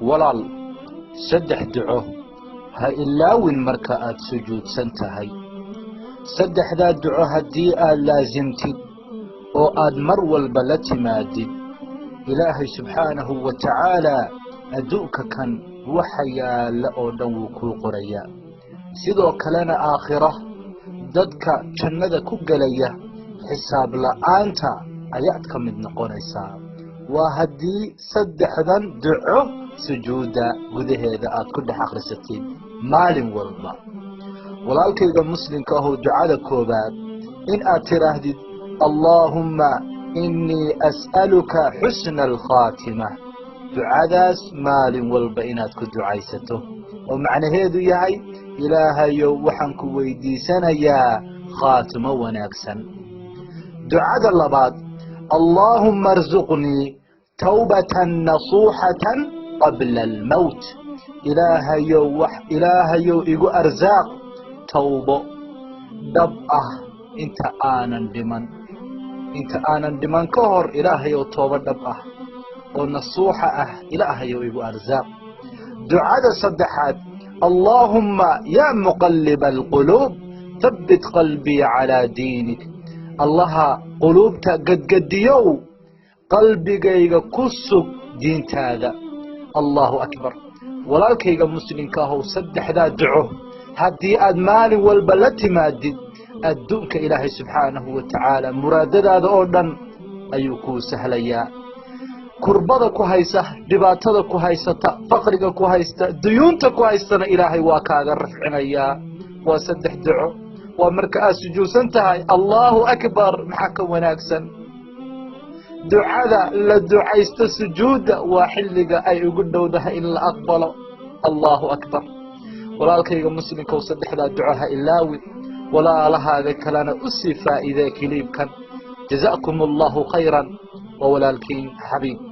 walaal saddex duco ha ilaawin marka aad sujuudsan tahay. saddexdaa duco haddii aad laasimtid oo aad mar walba la timaadid, ilaahay subxaanahu wa tacaalaa adduunka kan waxa yaalla oo dhan wuu kuu qorayaa. sidoo kalena aakhiro dadka jannada ku gelaya xisaab la'aanta ayaad ka mid noqonaysaa. waa haddii saddexdan duco sujuudda gudaheeda aad ku dhex akhrisatid maalin walba. walaalkayga muslimka ahoo ducada koobaad in aad tidhaahdid allaahumma innii as'aluka xusna alkhaatima. ducadaas maalin walba inaad ku ducaysato oo macnaheedu yahay ilaahayow waxaan ku weydiisanayaa khaatimo wanaagsan. ducada labaad allaahumma arzuqnii tawbatan nasuuxatan qabla almowt. ilaahayow igu arsaaq tawbo dhab ah inta aanan dhiman ka hor. ilaahayow toobo dhab ah oo nasuuxa ah ilaahayow igu arsaaq. ducada saddexaad allaahumma yaa muqalliba alquluub thabbit qalbii calaa diinik. allaha quluubta gadgadiyow qalbigayga ku sug diintaada. allahu akbar. walaalkayga muslimka ahow saddexdaa duco haddii aad maalin walba la timaadid, adduunka ilaahay subxaanahu wa tacaala muraadadaada oo dhan ayuu kuu sahlayaa. kurbada ku haysa, dhibaatada ku haysata, faqriga ku haysta, duyuunta ku haystana ilaahay waa kaaga rafcinayaa. waa saddex duco. waa marka aad sujuudsan tahay. allahu akbar. maxaa ka wanaagsan ducada la ducaysto sujuudda? waa xilliga ay ugu dhowdahay in la aqbalo. allahu akbar. walaalkayga muslimkow saddexdaa duco ha ilaawin, walaalahaaga kalena u sii faa'iidee kiliibkan. jazaakum allahu khayran. waa walaalkiin xabiib.